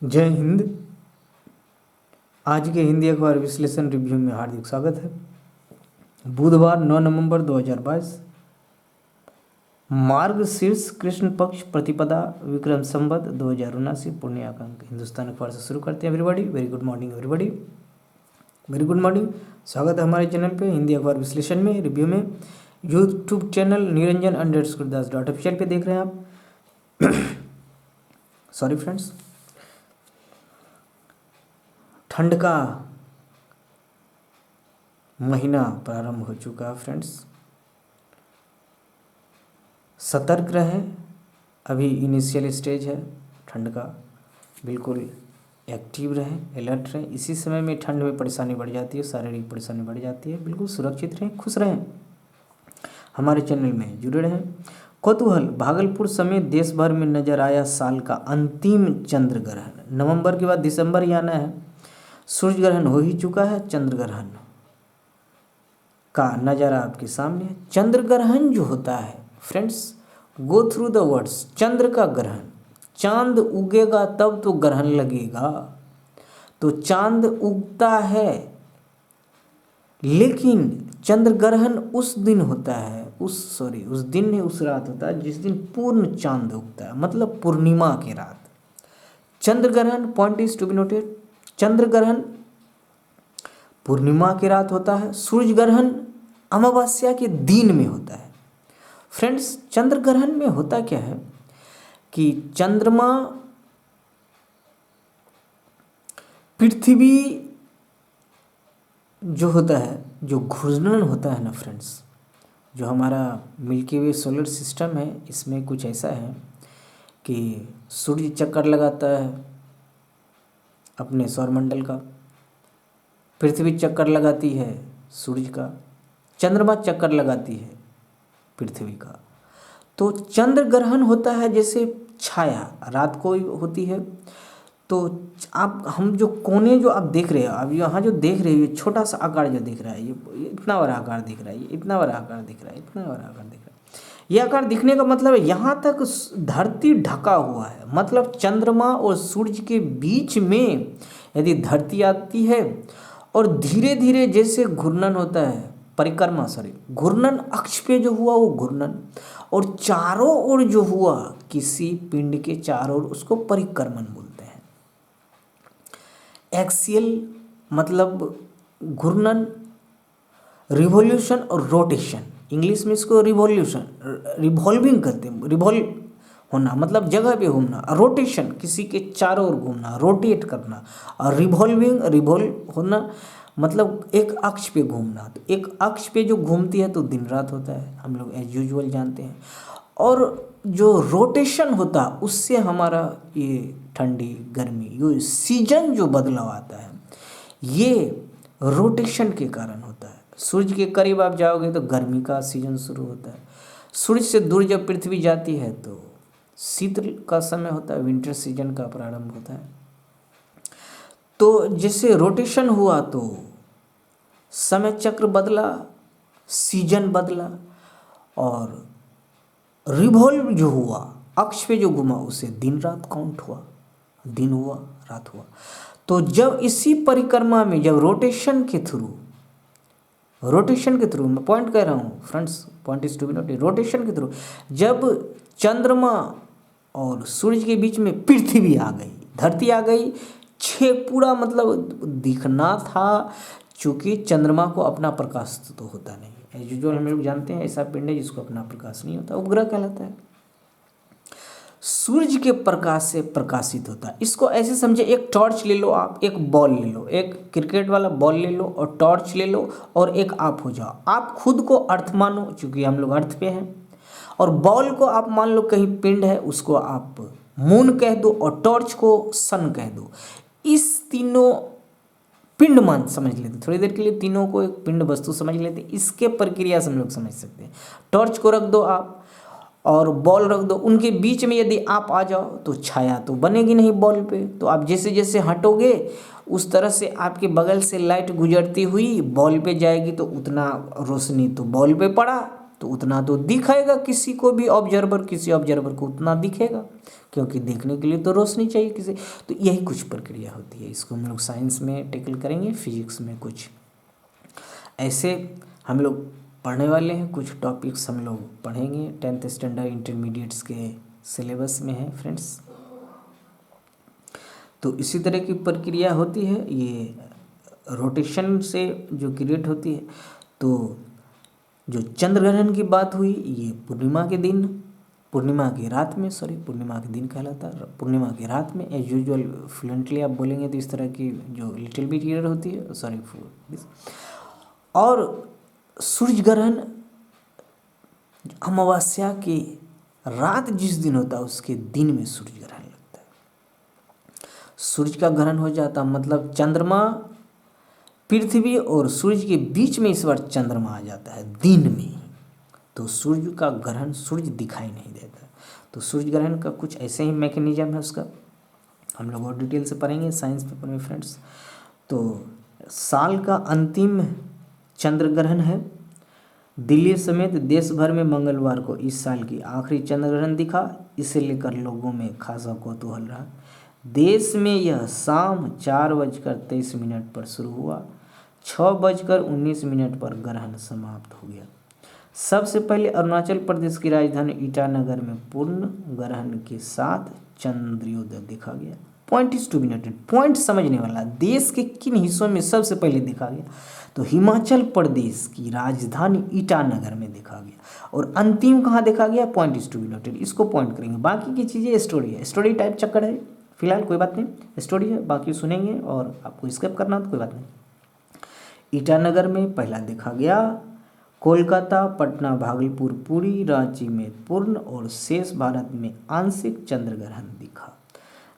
जय हिंद। आज के हिंदी अखबार विश्लेषण रिव्यू में हार्दिक स्वागत है। बुधवार 9 नवंबर 2022, मार्गशीर्ष कृष्ण पक्ष प्रतिपदा विक्रम संवत 2079 पुण्याकांक। हिंदुस्तान अखबार से शुरू करते हैं। Everybody very good morning. Everybody very good morning. स्वागत है हमारे चैनल पे हिंदी अखबार विश्लेषण में, रिव्यू में। यूट्यूब चैनल niranjan_das.official पे देख रहे हैं आप। सॉरी फ्रेंड्स, ठंड का महीना प्रारंभ हो चुका है फ्रेंड्स। सतर्क रहें, अभी इनिशियल स्टेज है ठंड का। बिल्कुल एक्टिव रहें, अलर्ट रहें। इसी समय में ठंड में परेशानी बढ़ जाती है, शारीरिक परेशानी बढ़ जाती है। बिल्कुल सुरक्षित रहें, खुश रहें, हमारे चैनल में जुड़े रहें। कौतूहल, भागलपुर समेत देश भर में नजर आया साल का अंतिम चंद्र ग्रहण। नवंबर के बाद दिसंबर ही आना है। सूर्य ग्रहण हो ही चुका है, चंद्र ग्रहण का नज़ारा आपके सामने है। चंद्र ग्रहण जो होता है friends, go through the words. चंद्र का ग्रहण, चांद उगेगा तब तो ग्रहण लगेगा। तो चांद उगता है, लेकिन चंद्र ग्रहण उस दिन होता है, उस दिन नहीं, उस रात होता है जिस दिन पूर्ण चांद उगता है, मतलब पूर्णिमा की रात। चंद्र ग्रहण, point is to be noted, चंद्र ग्रहण पूर्णिमा की रात होता है। सूर्य ग्रहण अमावस्या के दिन में होता है। फ्रेंड्स, चंद्र ग्रहण में होता क्या है कि चंद्रमा पृथ्वी जो होता है, जो घूर्णन होता है ना फ्रेंड्स, जो हमारा मिल्की वे सोलर सिस्टम है, इसमें कुछ ऐसा है कि सूर्य चक्कर लगाता है अपने सौरमंडल का, पृथ्वी चक्कर लगाती है सूर्य का, चंद्रमा चक्कर लगाती है पृथ्वी का। तो चंद्र ग्रहण होता है जैसे छाया रात को होती है। तो आप हम जो कोने जो आप देख रहे हो, अब यहाँ जो देख रहे हो, ये छोटा सा आकार जो दिख रहा है, ये इतना बड़ा आकार दिख रहा है, ये इतना बड़ा आकार दिख रहा है, इतना बड़ा आकार दिख रहा है। ये आकार दिखने का मतलब है यहाँ तक धरती ढका हुआ है, मतलब चंद्रमा और सूर्य के बीच में यदि धरती आती है और धीरे धीरे जैसे घूर्णन होता है, परिक्रमा घूर्णन, अक्ष पे जो हुआ वो घूर्णन, और चारों ओर जो हुआ किसी पिंड के चारों ओर, उसको परिक्रमण बोलते हैं। एक्सियल मतलब घूर्णन, रिवॉल्यूशन और रोटेशन, इंग्लिश में इसको रिवॉल्यूशन, रिवॉल्विंग कहते हैं। रिवॉल्व होना मतलब जगह पे घूमना, रोटेशन किसी के चारों ओर घूमना, रोटेट करना, और रिवॉल्व होना मतलब एक अक्ष पे घूमना। तो एक अक्ष पे जो घूमती है तो दिन रात होता है, हम लोग एज यूजुअल जानते हैं। और जो रोटेशन होता उससे हमारा ये ठंडी गर्मी, ये सीजन जो बदलाव आता है, ये रोटेशन के कारण होता है। सूर्य के करीब आप जाओगे तो गर्मी का सीजन शुरू होता है। सूर्य से दूर जब पृथ्वी जाती है तो शीत का समय होता है, विंटर सीजन का प्रारंभ होता है। तो जैसे रोटेशन हुआ तो समय चक्र बदला, सीजन बदला, और रिवॉल्व जो हुआ, अक्ष पे जो घुमा, उसे दिन रात काउंट हुआ, दिन हुआ रात हुआ। तो जब इसी परिक्रमा में जब रोटेशन के थ्रू मैं पॉइंट कह रहा हूँ friends, point is to be noted, rotation के थ्रू जब चंद्रमा और सूर्य के बीच में पृथ्वी आ गई, धरती आ गई, पूरा मतलब दिखना था, चूँकि चंद्रमा को अपना प्रकाश तो होता नहीं, एज यूजुअल हम लोग जानते हैं ऐसा पिंड है जिसको अपना प्रकाश नहीं होता, उपग्रह कहलाता है। सूर्य के प्रकाश से प्रकाशित होता है। इसको ऐसे समझे, एक टॉर्च ले लो आप, एक बॉल ले लो, एक क्रिकेट वाला बॉल ले लो और टॉर्च ले लो, और एक आप हो जाओ। आप खुद को अर्थ मानो, चूँकि हम लोग अर्थ पे हैं, और बॉल को आप मान लो कहीं पिंड है, उसको आप मून कह दो, और टॉर्च को सन कह दो। इस तीनों पिंड मान समझ लेते, थोड़ी देर के लिए तीनों को एक पिंड वस्तु समझ लेते, इसके प्रक्रिया से हम लोग समझ सकते हैं। टॉर्च को रख दो आप और बॉल रख दो, उनके बीच में यदि आप आ जाओ तो छाया तो बनेगी नहीं बॉल पे। तो आप जैसे जैसे हटोगे उस तरह से आपके बगल से लाइट गुजरती हुई बॉल पे जाएगी, तो उतना रोशनी तो बॉल पे पड़ा, तो उतना तो दिखेगा, किसी को भी ऑब्जर्वर, किसी ऑब्जर्वर को उतना दिखेगा, क्योंकि देखने के लिए तो रोशनी चाहिए किसी। तो यही कुछ प्रक्रिया होती है। इसको हम लोग साइंस में टैकल करेंगे, फिजिक्स में कुछ ऐसे हम लोग पढ़ने वाले हैं। कुछ टॉपिक्स हम लोग पढ़ेंगे, 10th स्टैंडर्ड इंटरमीडिएट्स के सिलेबस में है फ्रेंड्स। तो इसी तरह की प्रक्रिया होती है, ये रोटेशन से जो क्रिएट होती है। तो जो चंद्र ग्रहण की बात हुई, ये पूर्णिमा के दिन, पूर्णिमा की रात में, पूर्णिमा के दिन कहलाता है, पूर्णिमा की रात में। एज यूजुअल फ्लुएंटली आप बोलेंगे तो इस तरह की जो लिटिल बिट एरर होती है, सॉरी फॉर दिस। और सूर्य ग्रहण अमावस्या की रात जिस दिन होता है, उसके दिन में सूर्य ग्रहण लगता है। सूर्य का ग्रहण हो जाता मतलब चंद्रमा, पृथ्वी और सूर्य के बीच में इस बार चंद्रमा आ जाता है दिन में, तो सूर्य का ग्रहण, सूर्य दिखाई नहीं देता। तो सूर्य ग्रहण का कुछ ऐसे ही मैकेनिज्म है उसका, हम लोग और डिटेल से पढ़ेंगे साइंस पेपर में फ्रेंड्स। तो साल का अंतिम चंद्र ग्रहण है। दिल्ली समेत देश भर में मंगलवार को इस साल की आखिरी चंद्र ग्रहण दिखा। इसे लेकर लोगों में खासा कौतूहल रहा। देश में यह शाम 4:23 पर शुरू हुआ। 6:19 पर ग्रहण समाप्त हो गया। सबसे पहले अरुणाचल प्रदेश की राजधानी ईटानगर में पूर्ण ग्रहण के साथ चंद्रोदय देखा गया। Point is to be noted, point समझने वाला, देश के किन हिस्सों में सबसे पहले देखा गया, तो हिमाचल प्रदेश की राजधानी ईटानगर में देखा गया। और अंतिम कहाँ देखा गया, point is to be noted, इसको पॉइंट करेंगे। बाकी की चीज़ें स्टोरी है, स्टोरी टाइप चक्कर है, फिलहाल कोई बात नहीं, स्टोरी है, बाकी सुनेंगे और आपको स्किप करना तो कोई बात नहीं। ईटानगर में पहला देखा गया। कोलकाता, पटना, भागलपुर, पुरी, रांची में पूर्ण और शेष भारत में आंशिक चंद्र ग्रहण दिखा।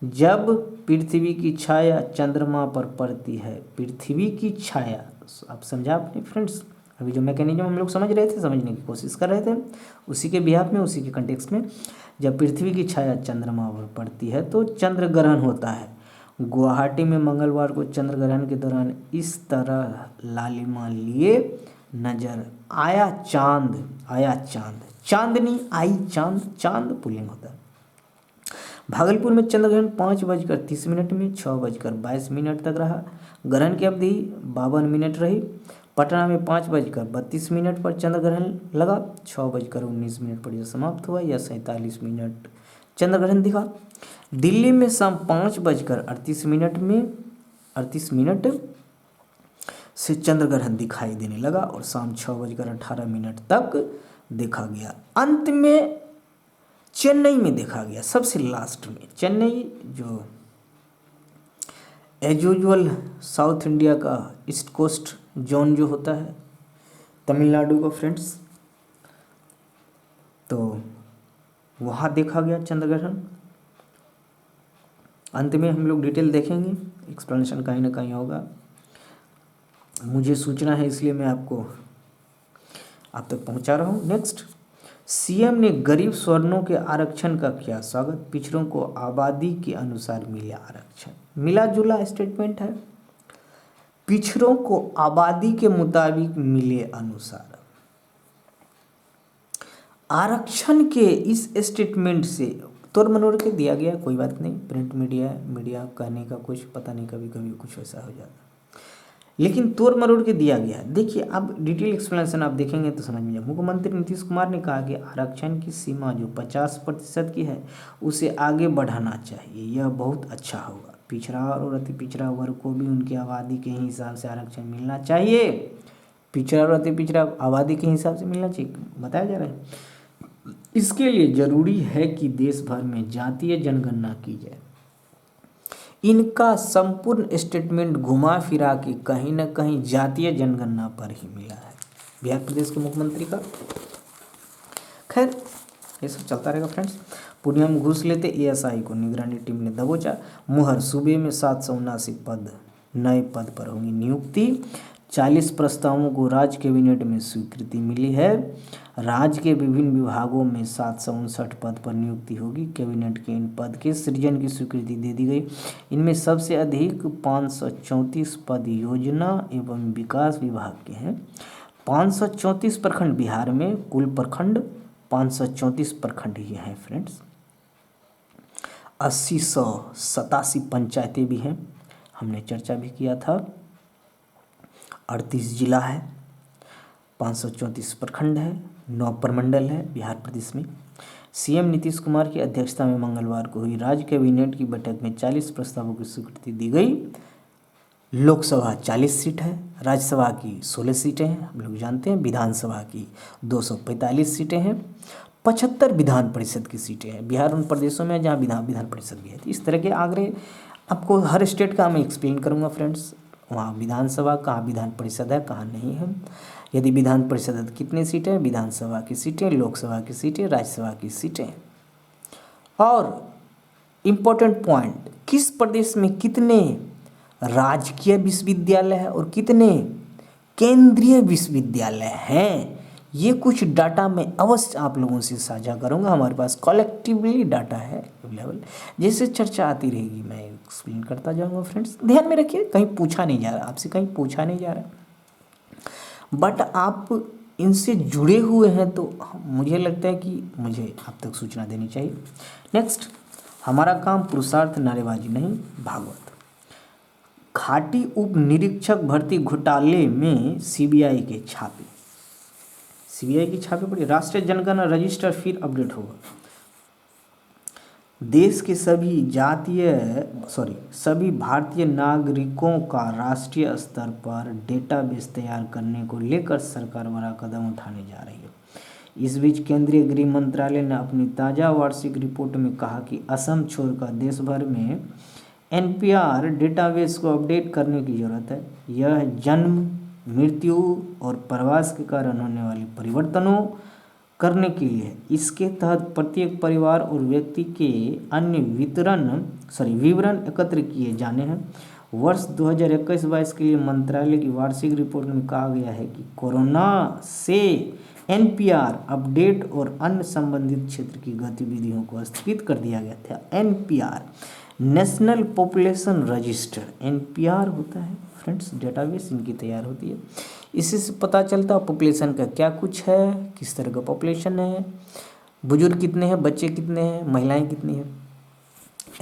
जब पृथ्वी की छाया चंद्रमा पर पड़ती है, पृथ्वी की छाया, आप समझा आपने फ्रेंड्स, अभी जो मैकेनिज्म हम लोग समझ रहे थे, समझने की कोशिश कर रहे थे, उसी के बिहाफ में, उसी के कंटेक्स्ट में, जब पृथ्वी की छाया चंद्रमा पर पड़ती है तो चंद्र ग्रहण होता है। गुवाहाटी में मंगलवार को चंद्र ग्रहण के दौरान इस तरह लालिमा लिए नजर आया चांद, चांदनी आई, चांद पुल्लिंग होता है। भागलपुर में चंद्र ग्रहण 5:30 में 6:22 तक रहा। ग्रहण की अवधि 52 मिनट रही। पटना में 5:32 पर चंद्र ग्रहण लगा। 6:19 पर यह समाप्त हुआ। यह 47 मिनट चंद्र ग्रहण दिखा। दिल्ली में शाम 5:38 से चंद्र ग्रहण दिखाई देने लगा और शाम 6:18 तक देखा गया। अंत में चेन्नई में देखा गया, सबसे लास्ट में चेन्नई, जो एज यूजुअल साउथ इंडिया का ईस्ट कोस्ट जोन जो होता है तमिलनाडु का फ्रेंड्स, तो वहाँ देखा गया चंद्र ग्रहण। अंत में हम लोग डिटेल देखेंगे, एक्सप्लेनेशन कहीं ना कहीं होगा। मुझे सूचना है इसलिए मैं आपको आप तक पहुँचा रहा हूँ। नेक्स्ट, सीएम ने गरीब स्वर्णों के आरक्षण का किया स्वागत। पिछड़ों को आबादी के अनुसार मिले आरक्षण, मिला जुला स्टेटमेंट है। पिछड़ों को आबादी के मुताबिक मिले अनुसार आरक्षण के इस स्टेटमेंट से तोड़ मरोड़ के दिया गया, कोई बात नहीं, प्रिंट मीडिया कहने का कुछ पता नहीं, कभी कभी कुछ वैसा हो जाता, लेकिन तोड़ मरोड़ के दिया गया। देखिए, अब डिटेल एक्सप्लेनेशन आप देखेंगे तो समझ में जाए। मुख्यमंत्री नीतीश कुमार ने कहा कि आरक्षण की सीमा जो 50% की है उसे आगे बढ़ाना चाहिए, यह बहुत अच्छा होगा। पिछड़ा और अति पिछड़ा वर्ग को भी उनकी आबादी के हिसाब से आरक्षण मिलना चाहिए। पिछड़ा और अति पिछड़ा आबादी के हिसाब से मिलना चाहिए, बताया जा रहा है। इसके लिए जरूरी है कि देश भर में जातीय जनगणना की जाए। इनका संपूर्ण स्टेटमेंट घुमा फिरा के कहीं ना कहीं जातीय जनगणना पर ही मिला है, बिहार प्रदेश के मुख्यमंत्री का। खैर, ये सब चलता रहेगा फ्रेंड्स। पूर्णिया में घूस लेते एएसआई को निगरानी टीम ने दबोचा। मुहर, सूबे में 779 नए पद पर होंगी नियुक्ति। 40 प्रस्तावों को राज्य कैबिनेट में स्वीकृति मिली है। राज्य के विभिन्न विभागों में 759 पद पर नियुक्ति होगी। कैबिनेट के इन पद के सृजन की स्वीकृति दे दी गई। इनमें सबसे अधिक 534 पद योजना एवं विकास विभाग के हैं। 534 प्रखंड, बिहार में कुल प्रखंड 534 प्रखंड ही हैं फ्रेंड्स। 8087 पंचायतें भी हैं, हमने चर्चा भी किया था। 38 जिला है, 534 प्रखंड है, 9 प्रमंडल है बिहार प्रदेश में। सीएम नीतीश कुमार की अध्यक्षता में मंगलवार को हुई राज्य कैबिनेट की बैठक में 40 प्रस्तावों की स्वीकृति दी गई। लोकसभा 40 सीट है, राज्यसभा की 16 सीटें हैं, हम लोग जानते हैं। विधानसभा की 245 सीटें हैं, 75 विधान परिषद की सीटें हैं। बिहार उन प्रदेशों में जहाँ विधान परिषद भी है। इस तरह के आंकड़े आपको हर स्टेट का मैं एक्सप्लेन करूँगा फ्रेंड्स। वहाँ विधानसभा कहाँ विधान परिषद है कहाँ नहीं है, यदि विधान परिषद है तो कितनी सीटें, विधानसभा की सीटें, लोकसभा की सीटें, राज्यसभा की सीटें। और इम्पोर्टेंट पॉइंट, किस प्रदेश में कितने राजकीय विश्वविद्यालय है और कितने केंद्रीय विश्वविद्यालय हैं, ये कुछ डाटा मैं अवश्य आप लोगों से साझा करूंगा। हमारे पास कलेक्टिवली डाटा है अवेलेबल, जैसे चर्चा आती रहेगी मैं एक्सप्लेन करता जाऊंगा फ्रेंड्स। ध्यान में रखिए, कहीं पूछा नहीं जा रहा आपसे, कहीं पूछा नहीं जा रहा, बट आप इनसे जुड़े हुए हैं तो मुझे लगता है कि मुझे आप तक सूचना देनी चाहिए। नेक्स्ट, हमारा काम पुरुषार्थ नारेबाजी नहीं, भागवत। घाटी उप निरीक्षक भर्ती घोटाले में सीबीआई के छापे, सीबीआई की छापे पड़ी। राष्ट्रीय जनगणना रजिस्टर फिर अपडेट होगा। देश के सभी भारतीय नागरिकों का राष्ट्रीय स्तर पर डेटाबेस तैयार करने को लेकर सरकार बड़ा कदम उठाने जा रही है। इस बीच केंद्रीय गृह मंत्रालय ने अपनी ताज़ा वार्षिक रिपोर्ट में कहा कि असम छोड़कर देश भर में एनपीआर डेटाबेस को अपडेट करने की ज़रूरत है। यह जन्म, मृत्यु और प्रवास के कारण होने वाले परिवर्तनों करने के लिए, इसके तहत प्रत्येक परिवार और व्यक्ति के अन्य विवरण एकत्र किए जाने हैं। वर्ष 2021-22 के लिए मंत्रालय की वार्षिक रिपोर्ट में कहा गया है कि कोरोना से एनपीआर अपडेट और अन्य संबंधित क्षेत्र की गतिविधियों को स्थगित कर दिया गया था। NPR national population register, NPR होता है फ्रेंड्स, डेटाबेस इनकी तैयार होती है। इसी से पता चलता है पॉपुलेशन का क्या कुछ है, किस तरह का पॉपुलेशन है, बुजुर्ग कितने हैं, बच्चे कितने हैं, महिलाएं कितनी हैं,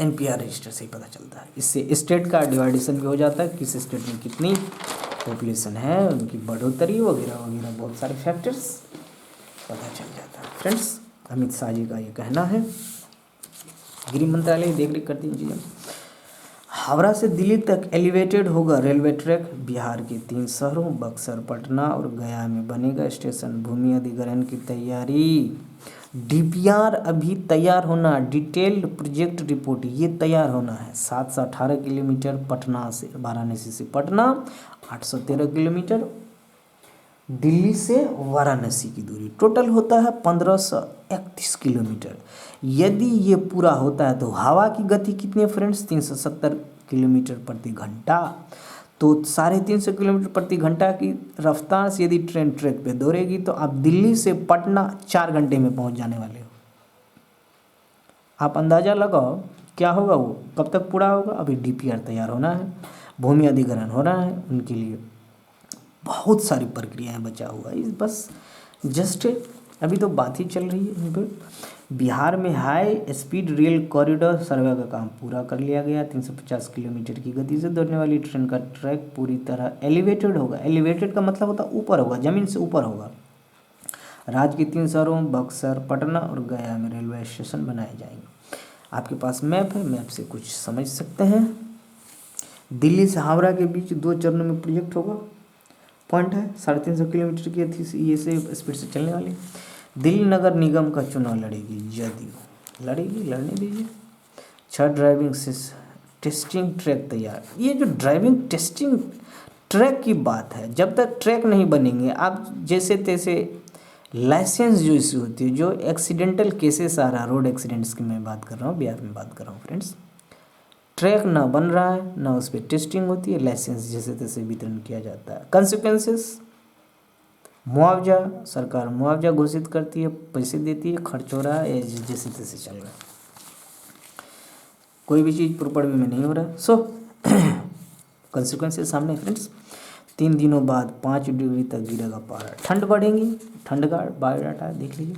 एनपीआर रजिस्टर से ही पता चलता है। इससे स्टेट का डिवाइडेशन भी हो जाता है, किस स्टेट में कितनी पॉपुलेशन है, उनकी बढ़ोतरी वगैरह वगैरह बहुत सारे फैक्टर्स पता चल जाता है फ्रेंड्स। अमित शाह जी का ये कहना है, गृह मंत्रालय देख रेख करती है चीज़ें। हावड़ा से दिल्ली तक एलिवेटेड होगा रेलवे ट्रैक। बिहार के 3 शहरों बक्सर, पटना और गया में बनेगा स्टेशन। भूमि अधिग्रहण की तैयारी, डीपीआर अभी तैयार होना, डिटेल्ड प्रोजेक्ट रिपोर्ट ये तैयार होना है। 7 से 18 किलोमीटर पटना से, वाराणसी से पटना, 813 किलोमीटर दिल्ली से वाराणसी की दूरी, टोटल होता है 1531 किलोमीटर। यदि ये पूरा होता है तो हवा की गति कितनी है फ्रेंड्स, 370 किलोमीटर प्रति घंटा। तो 350 किलोमीटर प्रति घंटा की रफ्तार से यदि ट्रेन ट्रैक पे दौड़ेगी तो आप दिल्ली से पटना 4 घंटे में पहुंच जाने वाले हो। आप अंदाज़ा लगाओ क्या होगा, वो कब तक पूरा होगा। अभी डीपीआर तैयार होना है, भूमि अधिग्रहण होना है, उनके लिए बहुत सारी प्रक्रियाएं बचा हुआ है। बस जस्ट अभी तो बात ही चल रही है। बिहार में हाई स्पीड रेल कॉरिडोर सर्वे का काम पूरा कर लिया गया। 350 किलोमीटर की गति से दौड़ने वाली ट्रेन का ट्रैक पूरी तरह एलिवेटेड होगा। एलिवेटेड का मतलब होता है ऊपर होगा, ज़मीन से ऊपर होगा। राज्य के 3 शहरों बक्सर, पटना और गया में रेलवे स्टेशन बनाए जाएंगे। आपके पास मैप है, मैप से कुछ समझ सकते हैं। दिल्ली से हावड़ा के बीच 2 चरणों में प्रोजेक्ट होगा। पॉइंट है 350 किलोमीटर की ये से स्पीड से चलने वाली। दिल्ली नगर निगम का चुनाव लड़ेगी जदयू, लड़ने दीजिए। 6 ड्राइविंग से टेस्टिंग ट्रैक तैयार। ये जो ड्राइविंग टेस्टिंग ट्रैक की बात है, जब तक ट्रैक नहीं बनेंगे आप जैसे तैसे लाइसेंस जो इश्यू होती है, जो एक्सीडेंटल केसेस आ रहा है, रोड एक्सीडेंट्स की मैं बात कर रहा हूँ, बिहार में बात कर रहा हूँ फ्रेंड्स। ट्रैक ना बन रहा है, ना उस पर टेस्टिंग होती है, लाइसेंस जैसे तैसे वितरण किया जाता है। कंसिक्वेंसेस, मुआवजा, सरकार मुआवजा घोषित करती है, पैसे देती है, खर्च हो रहा है, जैसे तैसे चल रहा है, कोई भी चीज़ प्रॉपर वे में नहीं हो रहा है। सो कंसिक्वेंसेस सामने फ्रेंड्स। 3 दिनों बाद 5 डिग्री तक गिरेगा पारा, ठंड बढ़ेगी। ठंड का बायोडाटा देख लीजिए।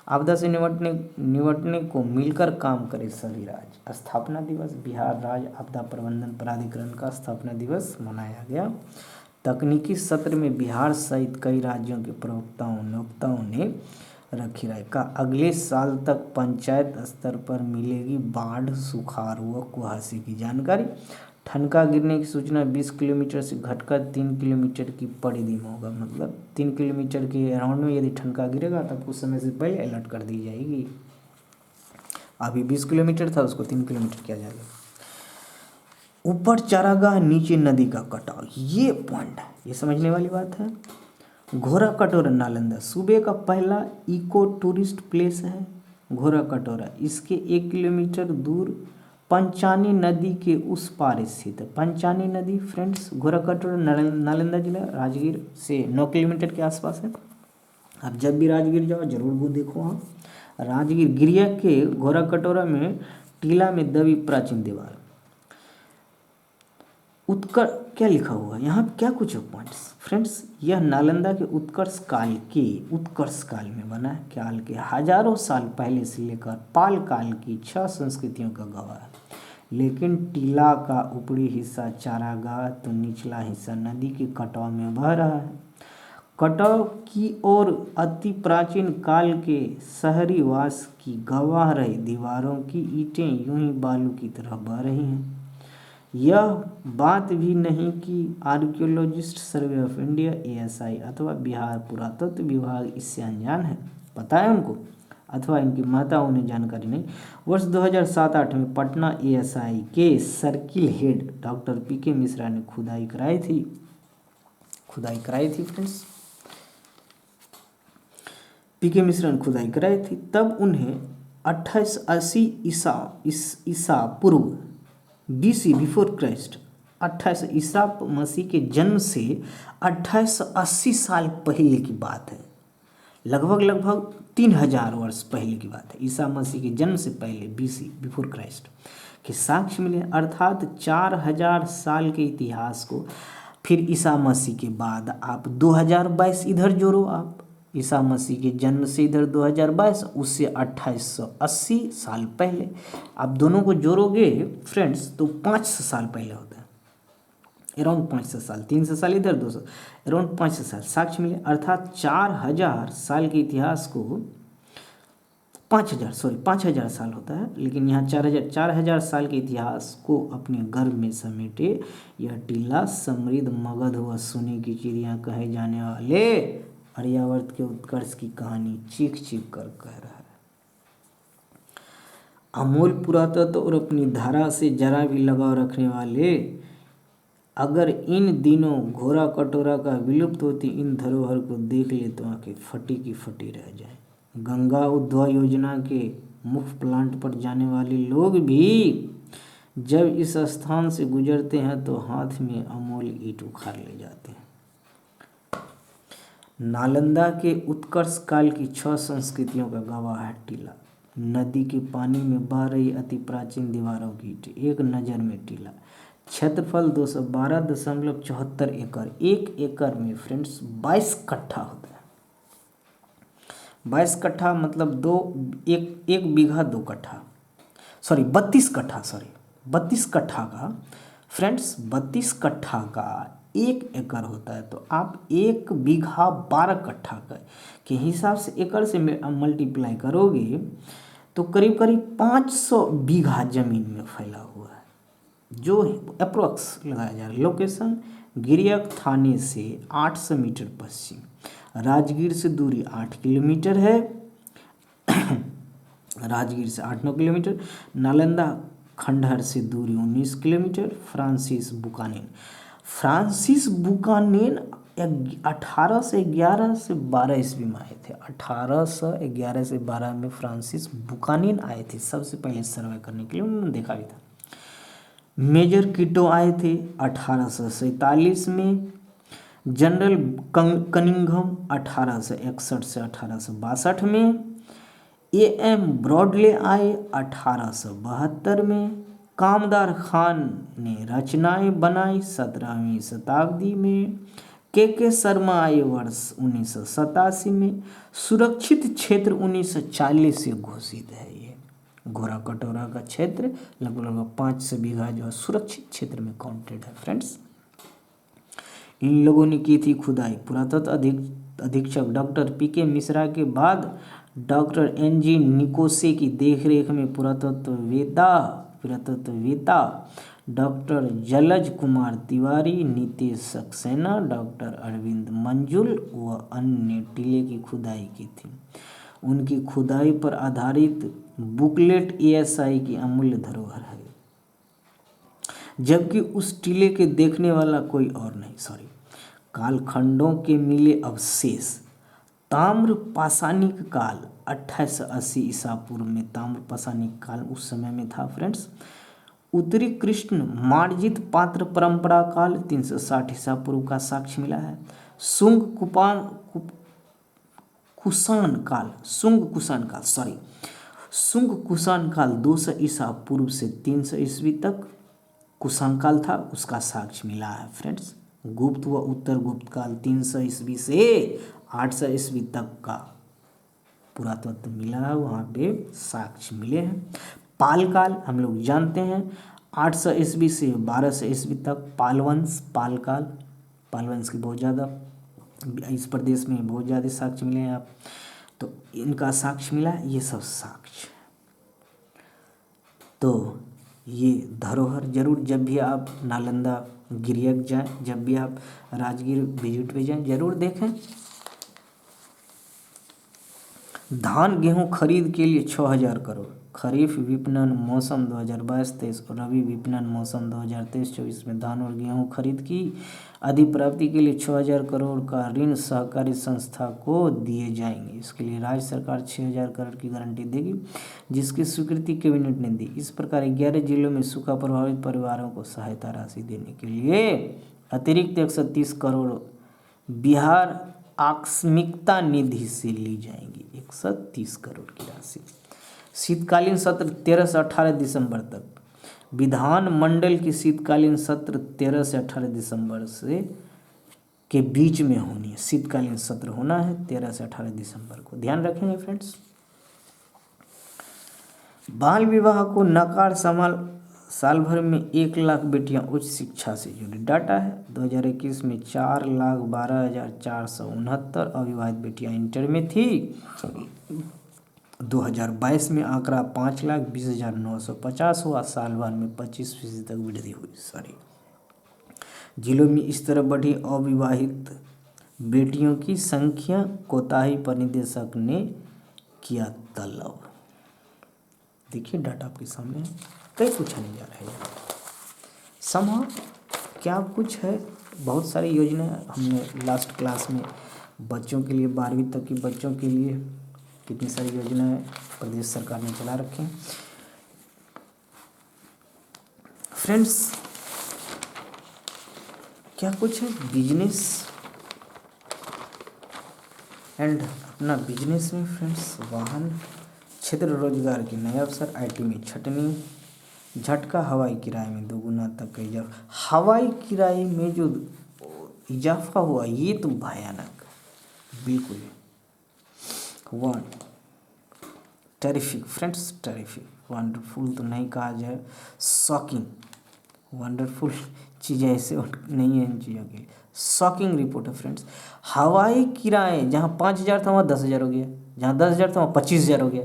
आपदा से निपटने को मिलकर काम करे सभी राज्य। स्थापना दिवस, बिहार राज्य आपदा प्रबंधन प्राधिकरण का स्थापना दिवस मनाया गया। तकनीकी सत्र में बिहार सहित कई राज्यों के प्रवक्ताओं ने रखी राय का अगले साल तक पंचायत स्तर पर मिलेगी बाढ़, सुखाड़ व कुहासे की जानकारी। ठनका गिरने की सूचना 20 किलोमीटर से घटकर 3 किलोमीटर की परिधि में होगा। मतलब 3 किलोमीटर के अराउंड में यदि ठनका गिरेगा तब कुछ समय से पहले अलर्ट कर दी जाएगी। अभी 20 किलोमीटर था, उसको 3 किलोमीटर किया जाएगा। ऊपर चारागाह, नीचे नदी का कटाव, ये पॉइंट है, ये समझने वाली बात है। घोड़ा कटोरा नालंदा सूबे का पहला इको टूरिस्ट प्लेस है घोड़ा कटोरा। इसके 1 किलोमीटर दूर पंचानी नदी के उस पार स्थित है। पंचानी नदी फ्रेंड्स घोड़ा कटोरा नालंदा जिला राजगीर से 9 किलोमीटर के आसपास है। आप जब भी राजगीर जाओ जरूर वो देखो। हाँ, राजगीर गिरिया के घोड़ा कटोरा में टीला में दबी प्राचीन दीवार। उत्कर्ष क्या लिखा हुआ है यहाँ, क्या कुछ पॉइंट्स फ्रेंड्स। यह नालंदा के उत्कर्ष काल में बना है। काल के हजारों साल पहले से लेकर पाल काल की 6 संस्कृतियों का गवाह है। लेकिन टीला का ऊपरी हिस्सा चारागाह तो निचला हिस्सा नदी के कटाव में बह रहा है। कटाव की ओर अति प्राचीन काल के शहरी वास की गवाह रही दीवारों की ईंटें यूं ही बालू की तरह बह रही हैं। यह बात भी नहीं कि archaeologist survey of India ASI अथवा बिहार पुरातत्व विभाग इससे अनजान है, पता है उनको, अथवा इनकी महत्ता उन्हें जानकारी नहीं। वर्ष 2007-8 में पटना ASI के circle head doctor PK Mishra ने खुदाई कराई थी फ्रेंड्स। PK मिश्रा ने खुदाई कराई थी। तब उन्हें 2880 ईसा पूर्व BC before Christ 28 Isa Masih के जन्म से 2880 साल पहले की बात है। लगभग 3000 वर्ष पहले की बात है। ईसा मसीह के जन्म से पहले BC बिफोर क्राइस्ट के साक्ष्य मिले, अर्थात 4000 साल के इतिहास को फिर ईसा मसीह के बाद आप 2022 इधर जोड़ो। आप ईसा मसीह के जन्म से इधर 2022, उससे 2880 साल पहले आप दोनों को जोड़ोगे फ्रेंड्स तो 500 साल पहले होता है। अराउंड 500 साल, 300 साल इधर 200, अराउंड 500 साल साक्ष्य मिले, अर्थात 4000 साल के इतिहास को 5000 साल होता है, लेकिन यहाँ 4000 साल के इतिहास को अपने गर्भ में समेटे यह टीला समृद्ध मगध व सोने की चिड़िया कहे जाने वाले आर्यावर्त के उत्कर्ष की कहानी चीख कर कह रहा है। अमूल पुरातत्व और अपनी धारा से जरा भी लगाव रखने वाले अगर इन दिनों घोड़ा कटोरा का विलुप्त होती इन धरोहर को देख ले तो आंखें फटी की फटी रह जाए। गंगा उद्धार योजना के मुख्य प्लांट पर जाने वाले लोग भी जब इस स्थान से गुजरते हैं तो हाथ में अमूल ईंट उखाड़ ले जाते हैं। नालंदा के उत्कर्ष काल की 6 संस्कृतियों का गवाह है टीला। नदी के पानी में बह रही अति प्राचीन दीवारों की ईंट, एक नज़र में टीला। क्षेत्रफल 212.74 एकड़। 1 एकड़ में फ्रेंड्स 22 कट्ठा होता है। 22 कट्ठा मतलब एक बीघा 2 कट्ठा, 32 कट्ठा, 32 कट्ठा का फ्रेंड्स 32 कट्ठा का 1 एकड़ होता है। तो आप 1 बीघा 12 कट्ठा के हिसाब से एकड़ से मल्टीप्लाई करोगे तो करीब 500 बीघा जमीन में फैला हुआ है, जो अप्रोक्स लगाया जा रहा है। लोकेशन गिरियक थाने से 800 मीटर पश्चिम, राजगीर से दूरी 8 किलोमीटर है। राजगीर से 8-9 किलोमीटर। नालंदा खंडहर से दूरी 19 किलोमीटर। फ्रांसिस बुकानेन 1811 से 12 ईस्वी में आए थे। 1811 से 12 में फ्रांसिस बुकानेन आए थे, सबसे पहले सर्वे करने के लिए, उन्होंने देखा भी था। मेजर किटो आए थे 1847 में। जनरल कनिंघम 1861 से 1862 में। AM ब्रॉडले आए 1872 में। कामदार खान ने रचनाएं बनाई 17वीं शताब्दी में। के शर्मा आए वर्ष 1987 में। सुरक्षित क्षेत्र 1940 से घोषित है। ये घोड़ा कटोरा का क्षेत्र लगभग 500 बीघा जो है सुरक्षित क्षेत्र में काउंटेड है फ्रेंड्स। इन लोगों ने की थी खुदाई। पुरातत्व अधीक्षक डॉक्टर पी.के. मिश्रा के बाद डॉक्टर एन.जी. निकोसे की देखरेख में पुरातत्ववेत्ता डॉक्टर जलज कुमार तिवारी, नीतीश सक्सेना, डॉक्टर अरविंद मंजुल व अन्य ने टीले की खुदाई की थी। उनकी खुदाई पर आधारित बुकलेट एएसआई की अमूल्य धरोहर है, जबकि उस टीले के देखने वाला कोई और नहीं। कालखंडों के मिले अवशेष। ताम्र पाषाणिक काल 2880 ईसा पूर्व में ताम्र पाषाणिक काल उस समय में था फ्रेंड्स। उत्तरी कृष्ण मार्जित पात्र परंपरा काल 360 ईसा पूर्व का साक्ष्य मिला है। शुंग कुषाण काल 200 ईसा पूर्व से 300 ईस्वी तक कुषाण काल था, उसका साक्ष्य मिला है फ्रेंड्स। गुप्त व उत्तर गुप्त काल 300 ईस्वी से 800 ईस्वी तक का पुरातत्व मिला है, वहाँ पे साक्ष्य मिले हैं। पाल काल हम लोग जानते हैं 800 ईस्वी से 1200 ईस्वी तक पालवंश पालवंश की बहुत ज़्यादा इस प्रदेश में बहुत ज़्यादा साक्ष्य मिले हैं आप, तो इनका साक्ष्य मिला है। ये सब साक्ष्य, तो ये धरोहर जरूर जब भी आप नालंदा गिरियक जाएं, जब भी आप राजगीर विजिट पे जाएं, जरूर देखें। धान गेहूं खरीद के लिए 6000 करोड़। खरीफ विपणन मौसम 2022-23 और रबी विपणन मौसम 2023-24 में धान और गेहूं खरीद की अधिप्राप्ति के लिए 6000 करोड़ का ऋण सहकारी संस्था को दिए जाएंगे। इसके लिए राज्य सरकार 6000 करोड़ की गारंटी देगी, जिसकी स्वीकृति कैबिनेट ने दी। इस प्रकार 11 जिलों में सूखा प्रभावित परिवारों को सहायता राशि देने के लिए अतिरिक्त 130 करोड़ बिहार आकस्मिकता निधि से ली जाएंगी। 130 करोड़ की राशि। शीतकालीन सत्र 13 से 18 दिसंबर तक। विधान मंडल की शीतकालीन सत्र 13 से 18 दिसंबर से के बीच में होनी है। शीतकालीन सत्र होना है 13 से 18 दिसंबर को, ध्यान रखेंगे फ्रेंड्स। बाल विवाह को नकार साल भर में 1 लाख बेटियां उच्च शिक्षा से जुड़ी। डाटा है 2021 में 4,12,469 अविवाहित बेटियां इंटर में थी। 2022 में आंकड़ा 5,20,950 हुआ। साल भर में 25% तक वृद्धि हुई। जिलों में इस तरह बढ़ी अविवाहित बेटियों की संख्या, कोताही पर निदेशक ने किया तलब। देखिए डाटा आपके सामने है, कहीं पूछा नहीं जा रहा है। समहा क्या कुछ है, बहुत सारी योजनाएं हमने लास्ट क्लास में बच्चों के लिए 12वीं तक की बच्चों के लिए कितनी सारी योजनाएं प्रदेश सरकार ने चला रखे हैं फ्रेंड्स। क्या कुछ है बिजनेस एंड अपना बिजनेस में फ्रेंड्स, वाहन क्षेत्र रोजगार के नए अवसर, आईटी में छटनी, झटका हवाई किराए में 2 गुना तक का इजाफा। हवाई किराए में जो इजाफा हुआ ये तो भयानक, बिल्कुल one terrific friends, terrific, wonderful तो नहीं कहा जाए, शॉकिंग, वंडरफुल चीज़ें ऐसे नहीं है इन चीज़ों के लिए। शॉकिंग रिपोर्ट है फ्रेंड्स। हवाई किराए जहाँ 5000 था वहाँ 10,000 हो गया, जहाँ 10,000 था वहाँ 25,000 हो गया।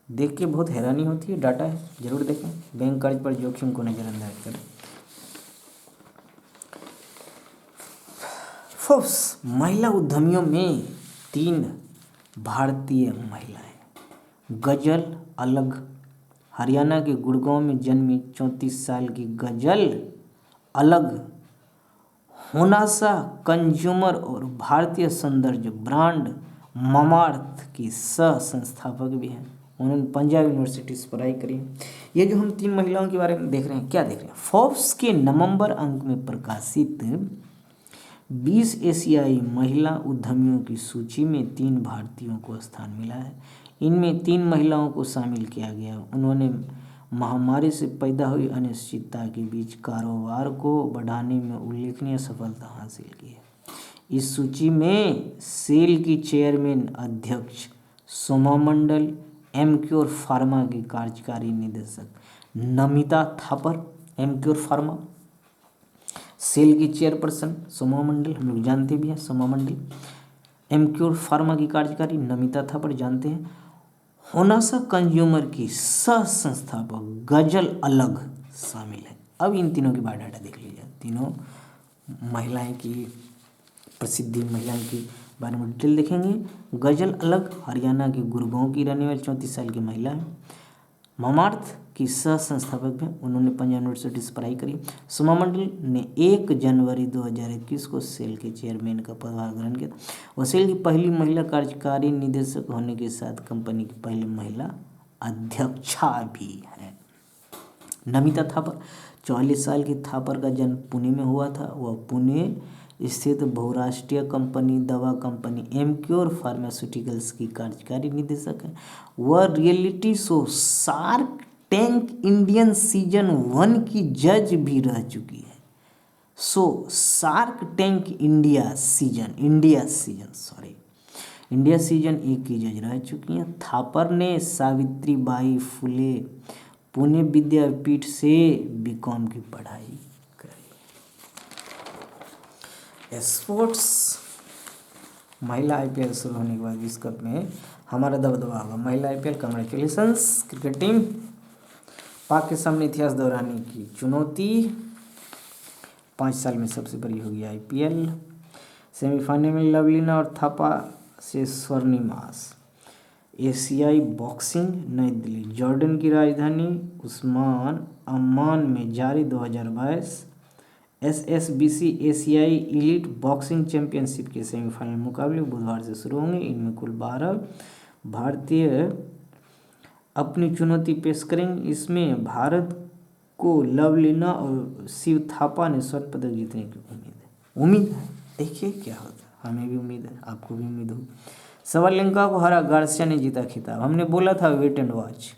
देख के बहुत हैरानी होती है, डाटा है जरूर देखें। बैंक कर्ज पर जोखिम को नजरअंदाज करें। फोर्ब्स महिला उद्यमियों में 3 भारतीय महिलाएं। गजल अलग, हरियाणा के गुड़गांव में जन्मी 34 साल की गजल अलग होनासा कंज्यूमर और भारतीय सौंदर्य ब्रांड ममाअर्थ की सह संस्थापक भी हैं। उन्होंने पंजाब यूनिवर्सिटी से पढ़ाई करी। ये जो हम 3 महिलाओं के बारे में देख रहे हैं, क्या देख रहे हैं, फोर्ब्स के नवंबर अंक में प्रकाशित 20 एशियाई महिला उद्यमियों की सूची में 3 भारतीयों को स्थान मिला है। इनमें 3 महिलाओं को शामिल किया गया। उन्होंने महामारी से पैदा हुई अनिश्चितता के बीच कारोबार को बढ़ाने में उल्लेखनीय सफलता हासिल की है। इस सूची में सेल की चेयरमैन अध्यक्ष सोमा मंडल, एमक्योर फार्मा की कार्यकारी निदेशक नमिता थापर, एमक्योर फार्मा, सेल की चेयरपर्सन सोमा मंडल, हम लोग जानते भी हैं सोमा मंडल, एमक्योर फार्मा की कार्यकारी नमिता थापर जानते हैं। होनासा कंज्यूमर की सह संस्थापक गजल अलग शामिल है। अब इन तीनों की बायोडाटा देख लीजिए। तीनों महिलाएं की प्रसिद्धि, महिलाएं के बारे में डिटेल देखेंगे। गजल अलग हरियाणा के गुड़गांव की रहने वाली 34 साल की महिला है। मामार्थ की सह संस्थापक हैं, उन्होंने पंजाब यूनिवर्सिटी से पढ़ाई करी। सोमा मंडल ने 1 जनवरी 2021 को सेल के चेयरमैन का पदभार ग्रहण किया और सेल की पहली महिला कार्यकारी निदेशक होने के साथ कंपनी की पहली महिला अध्यक्षा भी है। नमिता थापर 44 साल की थापर का जन्म पुणे में हुआ था। वह पुणे स्थित बहुराष्ट्रीय कंपनी दवा कंपनी एमक्योर फार्मास्यूटिकल्स की कार्यकारी निदेशक है। वह reality show shark tank Indian season 1 की जज भी रह चुकी है। शार्क टैंक इंडिया सीजन 1 की जज रह चुकी हैं। थापर ने सावित्रीबाई फुले पुणे विद्यापीठ से बीकॉम की पढ़ाई करी। स्पोर्ट्स, महिला आईपीएल शुरू होने के बाद विश्व कप में हमारा दबदबा होगा। महिला आईपीएल, कांग्रेचुलेशंस क्रिकेट टीम। पाक के सामने इतिहास दोहराने की चुनौती, 5 साल में सबसे बड़ी होगी आईपीएल। सेमीफाइनल में लवलीना और थापा से स्वर्णिमास। एशियाई बॉक्सिंग, नई दिल्ली। जॉर्डन की राजधानी उस्मान अम्मान में जारी 2022 एसएसबीसी एशियाई इलीट बॉक्सिंग चैंपियनशिप के सेमीफाइनल मुकाबले बुधवार से शुरू होंगे। इनमें कुल 12 भारतीय अपनी चुनौती पेश करेंगे। इसमें भारत को लवलीना और शिव थापा ने स्वर्ण पदक जीतने की उम्मीद है। देखिए क्या होता है, हमें भी उम्मीद है, आपको भी उम्मीद होगी। सवालेंका को हरा गार्सिया ने जीता खिताब। हमने बोला था वेट एंड वॉच।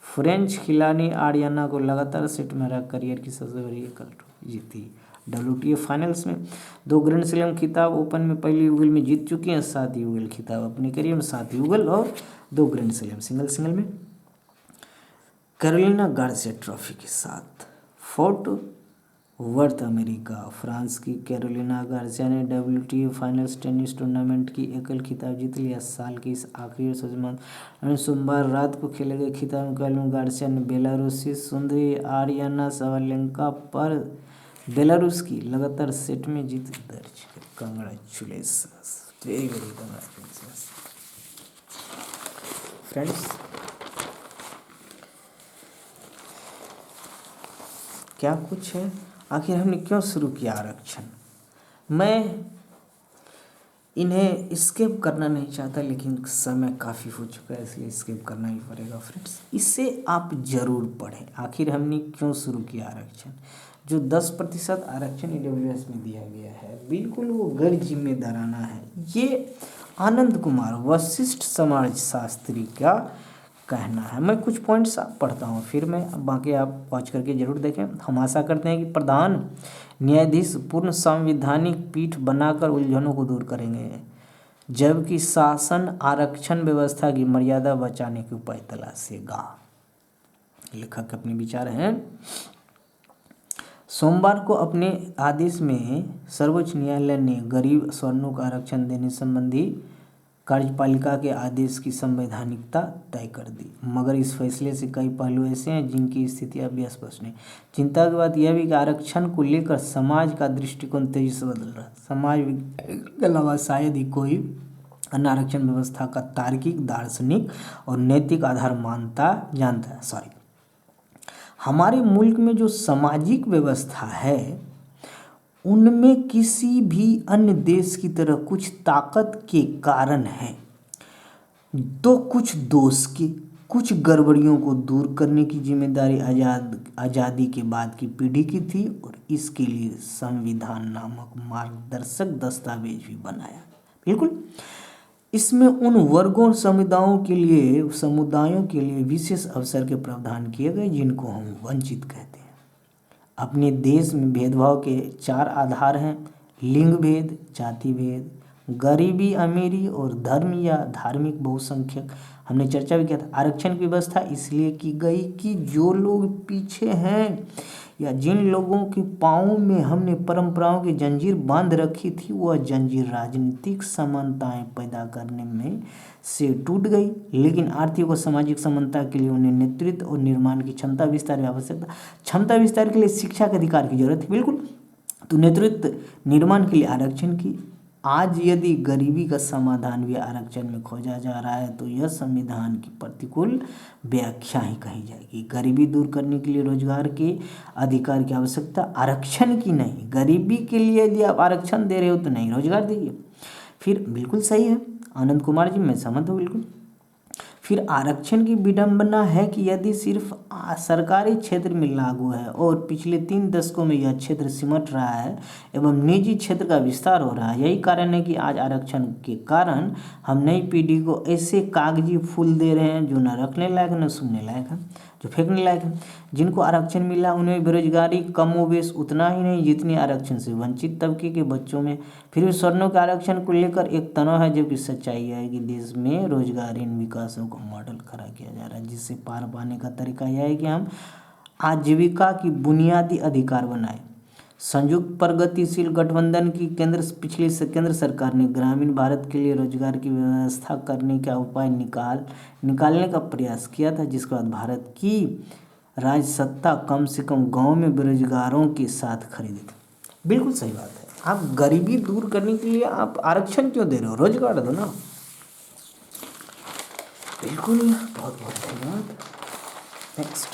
फ्रेंच खिलाड़ी आर्याना को लगातार सेट में हरा करियर की सबसे बड़ी एकल ट्रॉफी जीती। WTA फाइनल्स में 2 ग्रैंड स्लैम खिताब, ओपन में पहली युगल में जीत चुकी हैं। 7 युगल खिताब अपने करियर में, 7 युगल और 2 ग्रैंड स्लैम सिंगल में। कैरोलिना गार्सिया ट्रॉफी के साथ फोर्ट वर्थ अमेरिका। फ्रांस की कैरोलिना गार्सिया ने WTA फाइनल्स टेनिस टूर्नामेंट की एकल खिताब जीत लिया। साल की इस आखिरी सोमवार रात को खेले गए खिताब मुकाबले में गार्सिया ने बेलारूसी सुंदरी आर्याना सवालेंका पर बेलारूस की लगातार सेट में जीत दर्ज की। Congratulations, very very congratulations friends. क्या कुछ है, आखिर हमने क्यों शुरू किया आरक्षण। मैं इन्हें स्किप करना नहीं चाहता, लेकिन समय काफ़ी हो चुका है, इसलिए स्किप करना ही पड़ेगा फ्रेंड्स। इसे आप जरूर पढ़ें, आखिर हमने क्यों शुरू किया आरक्षण। जो 10% आरक्षण ईडब्ल्यूएस में दिया गया है, बिल्कुल वो गैर जिम्मेदाराना है। ये आनंद कुमार वशिष्ठ समाज शास्त्री का कहना है। मैं कुछ पॉइंट्स पढ़ता हूँ, फिर मैं बाकी आप वॉच करके जरूर देखें। हम आशा करते हैं कि प्रधान न्यायाधीश पूर्ण संवैधानिक पीठ बनाकर उलझनों को दूर करेंगे, जबकि शासन आरक्षण व्यवस्था की मर्यादा बचाने के उपाय तलाशेगा। लेखक अपने विचार हैं। सोमवार को अपने आदेश में सर्वोच्च न्यायालय ने गरीब स्वर्णों का आरक्षण देने संबंधी कार्यपालिका के आदेश की संवैधानिकता तय कर दी, मगर इस फैसले से कई पहलू ऐसे हैं जिनकी स्थिति अभी स्पष्ट नहीं। चिंता की बात यह भी कि आरक्षण को लेकर समाज का दृष्टिकोण तेजी से बदल रहा है। समाज के अलावा शायद ही कोई अन्य आरक्षण व्यवस्था का तार्किक, दार्शनिक और नैतिक आधार जानता है। हमारे मुल्क में जो सामाजिक व्यवस्था है, उनमें किसी भी अन्य देश की तरह कुछ ताकत के कारण है, तो कुछ दोष के, कुछ गड़बड़ियों को दूर करने की जिम्मेदारी आज़ादी के बाद की पीढ़ी की थी, और इसके लिए संविधान नामक मार्गदर्शक दस्तावेज भी बनाया। बिल्कुल इसमें उन वर्गों समुदायों के लिए विशेष अवसर के प्रावधान किए गए जिनको हम वंचित कहते हैं। अपने देश में भेदभाव के 4 आधार हैं: लिंग भेद, जाति भेद, गरीबी अमीरी और धर्म या धार्मिक बहुसंख्यक। हमने चर्चा भी किया था। आरक्षण की व्यवस्था इसलिए की गई कि जो लोग पीछे हैं या जिन लोगों के पाँव में हमने परंपराओं की जंजीर बांध रखी थी, वह जंजीर राजनीतिक समानताएं पैदा करने में से टूट गई, लेकिन आर्थिक और सामाजिक समानता के लिए उन्हें नेतृत्व और निर्माण की क्षमता विस्तार की आवश्यकता। क्षमता विस्तार के लिए शिक्षा के अधिकार की जरूरत है, बिल्कुल। तो नेतृत्व निर्माण के लिए आरक्षण की। आज यदि गरीबी का समाधान भी आरक्षण में खोजा जा रहा है तो यह संविधान की प्रतिकूल व्याख्या ही कही जाएगी। गरीबी दूर करने के लिए रोजगार के अधिकार की आवश्यकता, आरक्षण की नहीं। गरीबी के लिए यदि आप आरक्षण दे रहे हो तो नहीं, रोजगार दीजिए। फिर बिल्कुल सही है आनंद कुमार जी, मैं सहमत हूँ बिल्कुल। फिर आरक्षण की विडंबना है कि यदि सिर्फ सरकारी क्षेत्र में लागू है और पिछले 3 दशकों में यह क्षेत्र सिमट रहा है एवं निजी क्षेत्र का विस्तार हो रहा है। यही कारण है कि आज आरक्षण के कारण हम नई पीढ़ी को ऐसे कागजी फूल दे रहे हैं जो न रखने लायक न सुनने लायक है, जो फेंकने लायक है। जिनको आरक्षण मिला उन्हें बेरोजगारी कमोबेश उतना ही नहीं जितनी आरक्षण से वंचित तबके के बच्चों में। फिर भी सवर्णों के आरक्षण को लेकर एक तनाव है, जबकि सच्चाई है कि देश में रोजगार इन विकासों को मॉडल खड़ा किया जा रहा है, जिससे पार पाने का तरीका यह है कि हम आजीविका की बुनियादी अधिकार बनाए। संयुक्त प्रगतिशील गठबंधन की केंद्र सरकार ने ग्रामीण भारत के लिए रोजगार की व्यवस्था करने का उपाय निकालने का प्रयास किया था, जिसके बाद भारत की राजसत्ता कम से कम गांव में बेरोजगारों के साथ खड़ी थी। बिल्कुल सही बात है। आप गरीबी दूर करने के लिए आप आरक्षण क्यों दे रहे हो, रोजगार दो ना। बिल्कुल, बहुत बहुत धन्यवाद। नेक्स्ट,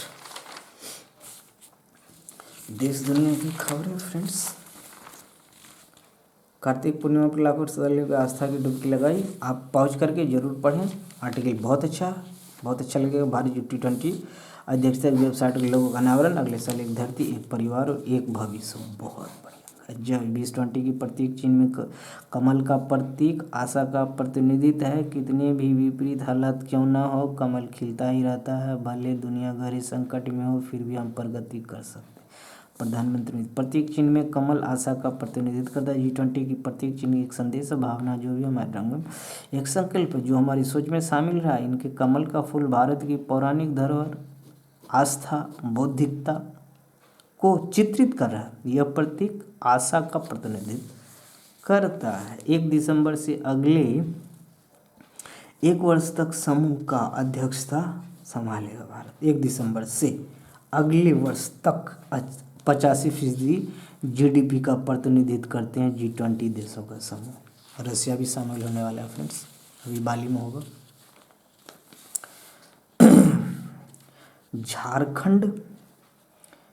देश दुनिया की खबरें फ्रेंड्स। कार्तिक पूर्णिमा पर लाखों श्रद्धालुओं की आस्था की डुबकी लगाई। आप पहुँच करके जरूर पढ़ें, आर्टिकल बहुत अच्छा लगेगा। भारत G20 अध्यक्षता वेबसाइट के लोगों का अनावरण। अगले साल एक धरती, एक परिवार और एक भविष्य। बहुत बढ़िया। जब 2020 की प्रतीक चिन्ह में कमल का प्रतीक आशा का प्रतिनिधित्व है। कितने भी विपरीत हालात क्यों ना हो, कमल खिलता ही रहता है। भले दुनिया गहरे संकट में हो, फिर भी हम प्रगति कर सकते हैं। प्रधानमंत्री प्रतीक चिन्ह में कमल आशा का प्रतिनिधित्व करता है। G20 की प्रतीक चिन्ह एक संदेश, भावना जो भी हमारे रंग में एक संकल्प जो हमारी सोच में शामिल रहा। इनके कमल का फूल भारत की पौराणिक धरोहर, आस्था, बौद्धिकता को चित्रित कर रहा है। यह प्रतीक आशा का प्रतिनिधित्व करता है। 1 दिसंबर से अगले 1 वर्ष तक समूह का अध्यक्षता संभालेगा भारत। 1 दिसंबर से अगले वर्ष तक 85% GDP का प्रतिनिधित्व करते हैं G20 देशों का समूह। रसिया भी शामिल होने वाला है फ्रेंड्स, अभी बाली में होगा। झारखंड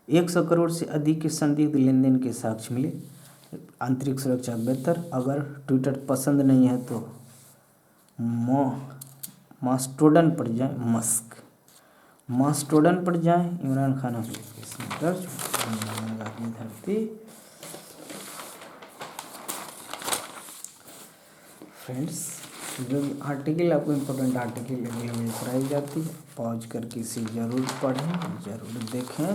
100 करोड़ से अधिक के संदिग्ध लेन देन के साक्ष्य मिले। आंतरिक सुरक्षा बेहतर। अगर ट्विटर पसंद नहीं है तो मास्टोडन पर जाए, मास्टोडन पर जाए। इमरान खान दर्ज धरती। फ्रेंड्स, जो भी आर्टिकल आपको इम्पोर्टेंट आर्टिकल अवेलेबल कराई जाती है, पॉज करके इसे ज़रूर पढ़ें, ज़रूर देखें।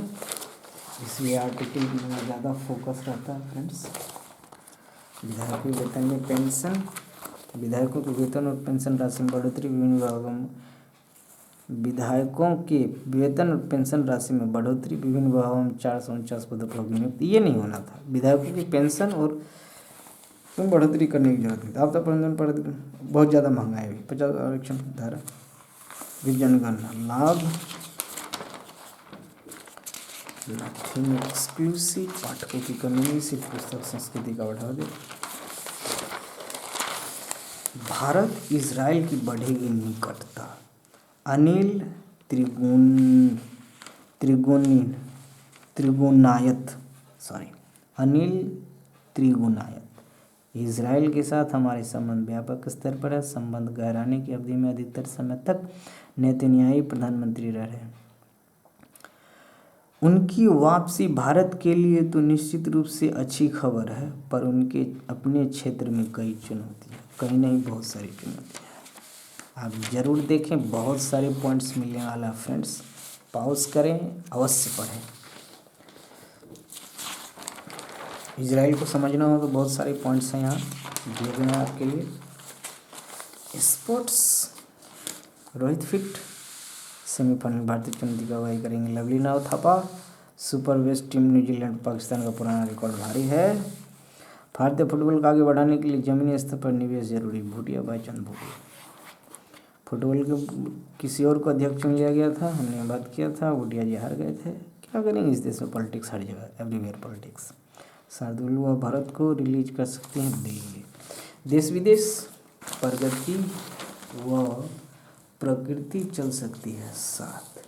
इसलिए आर्टिकल में ज़्यादा फोकस रहता है फ्रेंड्स। विधायकों के वेतन में पेंशन, विधायकों के वेतन और पेंशन राशि में बढ़ोतरी। विभिन्न विभागों में विधायकों के वेतन और पेंशन राशि में बढ़ोतरी। विभिन्न विभागों में 449 पदों पर होगी नियुक्ति। ये नहीं होना था। विधायकों की पेंशन और बढ़ोतरी करने की जरूरत नहीं थी। आपदा प्रबंधन पर बहुत ज़्यादा महंगाई हुई। 50 आरक्षण धारा जनगणना लाभ नथिंग एक्सक्लूसिव। पाठकों की कमी नहीं, सिर्फ पुस्तक संस्कृति का बढ़ावा दे। भारत इजराइल की बढ़ेगी निकटता। अनिल त्रिगुनायत। इजराइल के साथ हमारे संबंध व्यापक स्तर पर है। संबंध गहराने की अवधि में अधिकतर समय तक नेतन्याहू प्रधानमंत्री रह रहे हैं। उनकी वापसी भारत के लिए तो निश्चित रूप से अच्छी खबर है, पर उनके अपने क्षेत्र में कई चुनौतियाँ। कहीं नहीं, बहुत सारी चुनौतियाँ हैं। आप ज़रूर देखें, बहुत सारे पॉइंट्स मिलने वाला है फ्रेंड्स। पॉज करें, अवश्य पढ़ें। इजराइल को समझना हो तो बहुत सारे पॉइंट्स हैं यहाँ दिए गए हैं आपके लिए। स्पोर्ट्स, रोहित फिट, सेमीफाइनल भारतीय चुनौती का अगुवाई करेंगे Lovely Nav Thapa. Super west team New Zealand Pakistan का पुराना रिकॉर्ड भारी है। भारतीय फुटबॉल को आगे बढ़ाने के लिए जमीनी स्तर पर निवेश जरूरी, भूटिया भाईचंद भूटिया। फुटबॉल के किसी और को अध्यक्ष चुन लिया गया था, हमने बात किया था, भूटिया जी हार गए थे। क्या करेंगे, इस देश में पॉलिटिक्स हर जगह, एवरीवेयर पॉलिटिक्स। शार्दुल व भारत को रिलीज कर सकते हैं दिल्ली। देश विदेश, प्रगति व प्रकृति चल सकती है साथ,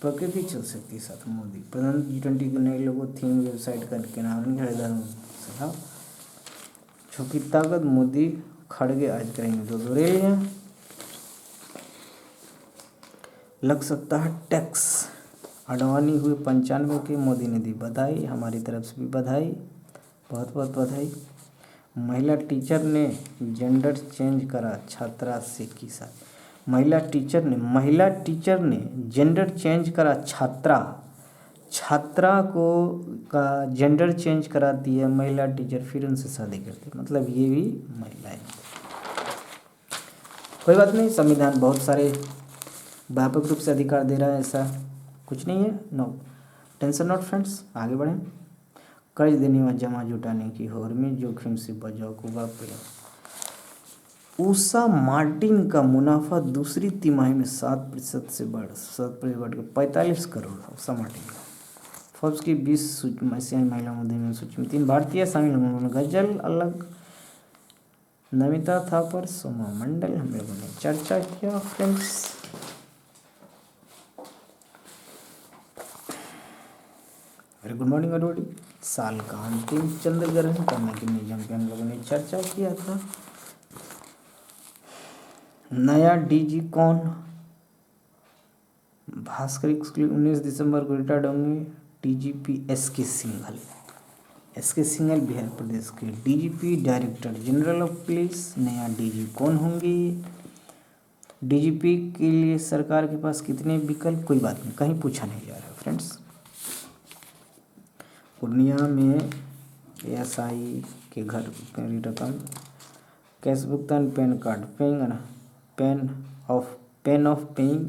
प्रकृति चल सकती है साथ। मोदी प्रधानमंत्री G20 के नए लोगों थीम वेबसाइट का किनारे खरीदारों सलाह। छुपी ताकत, मोदी खड़गे आज करेंगे दो दौरे। लग सकता है टैक्स, अडवाणी हुए 95 के, मोदी ने दी बधाई, हमारी तरफ से भी बधाई, बहुत बहुत बधाई। महिला टीचर ने जेंडर चेंज करा छात्रा से की साथ। महिला टीचर ने जेंडर चेंज करा छात्रा को का जेंडर चेंज करा दिया महिला टीचर, फिर उनसे शादी करती, मतलब ये भी महिलाएं। कोई बात नहीं, संविधान बहुत सारे व्यापक रूप से अधिकार दे रहा है, ऐसा कुछ नहीं है। नो टेंशन नॉट फ्रेंड्स, आगे बढ़ें। कर्ज देने व जमा जुटाने की होड़ में जोखिम से बचाव को वापस। उषा मार्टिन का मुनाफा दूसरी तिमाही में 7% से बढ़ के 45 करोड़। उषा मार्टिन का फोर्ब्स की 20 एशियाई महिला उद्यमी सूची में 3 भारतीय शामिल होंगे। गजल अलग, नमिता थापर, सोमा मंडल, हम लोगों ने चर्चा किया friends. Very good morning everybody. साल का अंतिम चंद्र ग्रहण करने के नियम पे हम लोगों ने चर्चा किया था। नया डीजी कौन, भास्कर 19 दिसंबर को रिटायर्ड होंगे DGP SK Singhal. SK Singhal Bihar प्रदेश के DGP, director general of police. नया डीजी कौन होंगे, डीजीपी के लिए सरकार के पास कितने विकल्प, कोई बात नहीं, कहीं पूछा नहीं जा रहा है फ्रेंड्स। पूर्णिया में एएसआई के घर की रकम, कैश भुगतान, pan card, pain of paying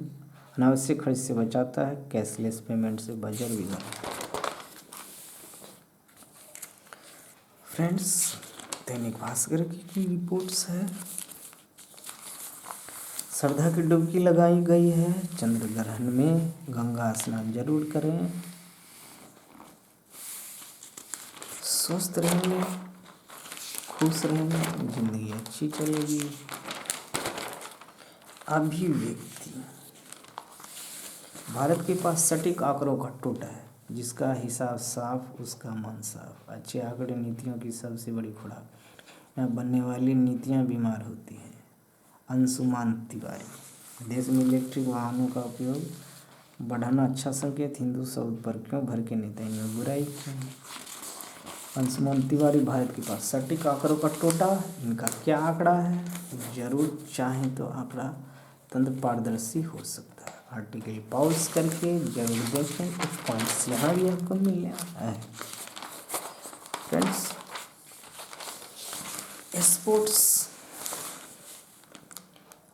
अनावश्यक खर्च से बचाता है, कैशलेस पेमेंट से बजर विघन। फ्रेंड्स, दैनिक भास्कर की रिपोर्ट्स है। श्रद्धा की डुबकी लगाई गई है चंद्र ग्रहण में, गंगा स्नान जरूर करें, स्वस्थ रहेंगे, खुश रहेंगे, जिंदगी अच्छी चलेगी। अभिव्यक्ति, भारत के पास सटीक आंकड़ों का टोटा है, जिसका हिसाब साफ उसका मन साफ। अच्छे आंकड़े नीतियों की सबसे बड़ी खुराक, यहाँ बनने वाली नीतियाँ बीमार होती हैं। अंशुमान तिवारी, देश में इलेक्ट्रिक वाहनों का उपयोग बढ़ाना अच्छा संकेत, हिंदू शब्द पर क्यों भर के नेताओं में बुराई क्यों। अंशुमान तिवारी, भारत के पास सटीक आंकड़ों का टोटा, इनका क्या आंकड़ा है, जरूर चाहें तो आंकड़ा तंत्र पारदर्शी हो सकता है। आर्टिकल पॉज करके जरूर देखें, कुछ पॉइंट्स यहाँ भी आपको मिलने है फ्रेंड्स। स्पोर्ट्स,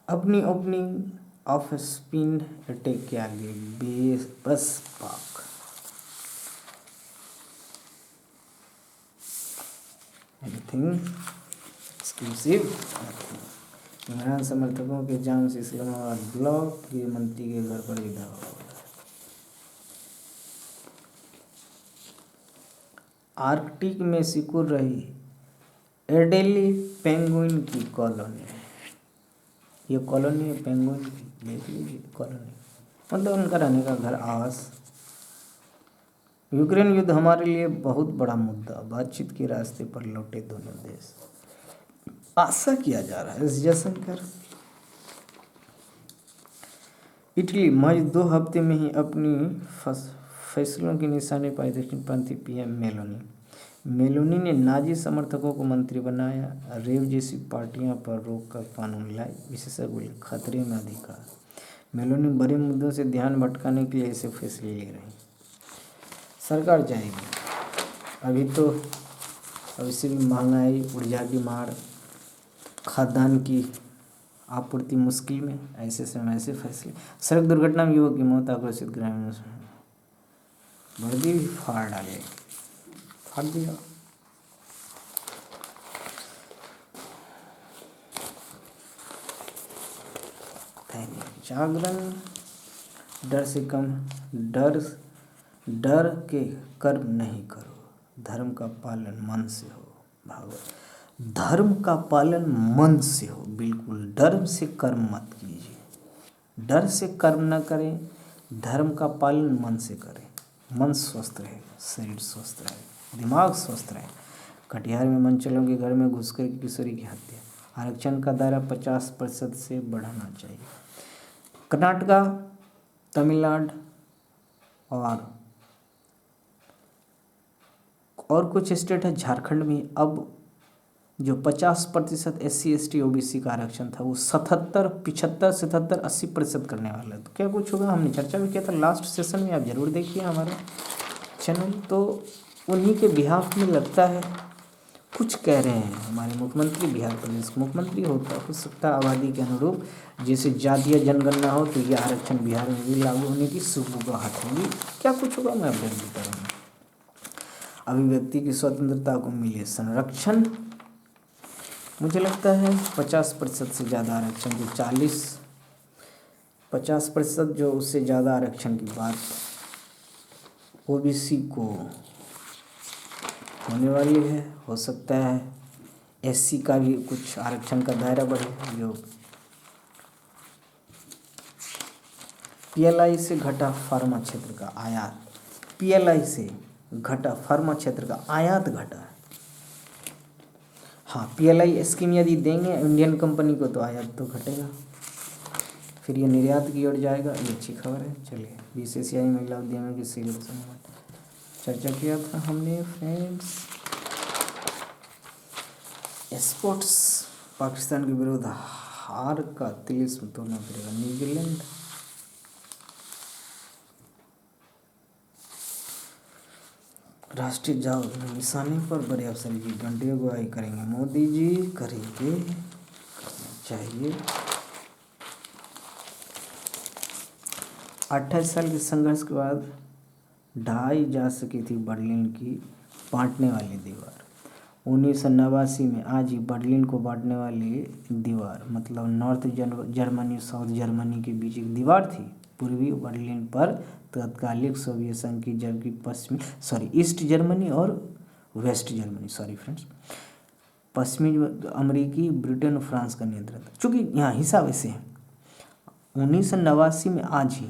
अपनी ओपनिंग ऑफ स्पिन अटैक के आगे बस पाक। Anything exclusive. इमरान समर्थकों के जाम से इस्लामाबाद ब्लॉक, गृह मंत्री के घर पर विधा हुआ। आर्कटिक में सिकुड़ रही एडेली पेंगुइन की कॉलोनी। ये कॉलोनी है पेंगुइन की, देख लीजिए कॉलोनी, मतलब उनका रहने का घर, आवास। यूक्रेन युद्ध हमारे लिए बहुत बड़ा मुद्दा, बातचीत के रास्ते पर लौटे दोनों देश, आशा किया जा रहा है। एस जयशंकर। इटली महज 2 हफ्ते में ही अपनी फैसलों की निशाने पाई दक्षिणपंथी पीएम मेलोनी। मेलोनी ने नाजी समर्थकों को मंत्री बनाया, रेव जैसी पार्टियां पर रोक का कानून लाई, विशेषज्ञ बोले खतरे में अधिकार। मेलोनी बड़े मुद्दों से ध्यान भटकाने के लिए ऐसे फैसले ले रही। सरकार जाएगी अभी से भी महंगाई, ऊर्जा की मार, खाद्यान्न की आपूर्ति मुश्किल में, ऐसे समय ऐसे फैसले। सड़क दुर्घटना में युवक की मौत, आक्रोशित ग्रामीणों वर्दी भी फाड़ डाले, फाड़ दिया। जागरण, डर से कम, डर के कर्म नहीं करो, धर्म का पालन मन से हो। भागवत, धर्म का पालन मन से हो, बिल्कुल डर से कर्म मत कीजिए, डर से कर्म न करें, धर्म का पालन मन से करें। मन स्वस्थ रहेगा, शरीर स्वस्थ रहेगा, दिमाग स्वस्थ रहेगा। कटिहार में मंचलों के घर में घुसकर किशोरी की हत्या, आरक्षण का दायरा 50% से बढ़ाना चाहिए। कर्नाटका, तमिलनाडु और कुछ स्टेट है, झारखंड में अब जो 50% SC/ST OBC का आरक्षण था वो 77, 75, 77, 80% करने वाला है। तो क्या कुछ होगा, हमने चर्चा भी किया था लास्ट सेशन में, आप जरूर देखिए हमारे चैनल। तो उन्हीं के बिहाफ में लगता है कुछ कह रहे हैं हमारे मुख्यमंत्री, बिहार प्रदेश के मुख्यमंत्री। हो सकता है आबादी के अनुरूप जैसे जातीय जनगणना हो तो ये आरक्षण बिहार में भी लागू होने की सुगबुगाहट होगी। क्या कुछ होगा मैं अपडेट देता रहूँगा। अभिव्यक्ति की स्वतंत्रता को मिले संरक्षण, मुझे लगता है 50% से ज़्यादा आरक्षण, जो 50% जो उससे ज़्यादा आरक्षण की बात OBC को होने वाली है। हो सकता है SC का भी कुछ आरक्षण का दायरा बढ़े। जो PLI से घटा फार्मा क्षेत्र का आयात, PLI से घटा फार्मा क्षेत्र का आयात घटा है। हाँ, PLI स्कीम यदि देंगे इंडियन कंपनी को तो आयात तो घटेगा, फिर ये निर्यात की ओर जाएगा। ये अच्छी खबर है। चलिए, BCCI महिला उद्यमियों की सिलेक्शन चर्चा किया था हमने फ्रेंड्स। स्पोर्ट्स, पाकिस्तान के विरुद्ध हार का तिलिस्म तोड़ना पड़ेगा न्यूजीलैंड। राष्ट्रीय जाओ निशाने पर बड़े अफसर G20 अगुवाई करेंगे मोदी जी, करेंगे, करना चाहिए। 28 साल के संघर्ष के बाद ढाई जा सकी थी बर्लिन की बांटने वाली दीवार। 1989 में आज ही बर्लिन को बांटने वाली दीवार, मतलब नॉर्थ जर्मनी साउथ जर्मनी के बीच एक दीवार थी पूर्वी बर्लिन पर तत्कालिक सोवियत संघ की, जबकि ईस्ट जर्मनी और वेस्ट जर्मनी पश्चिमी अमेरिकी, ब्रिटेन और फ्रांस का नियंत्रण था। चूँकि यहाँ हिसाब ऐसे है, 1989 में आज ही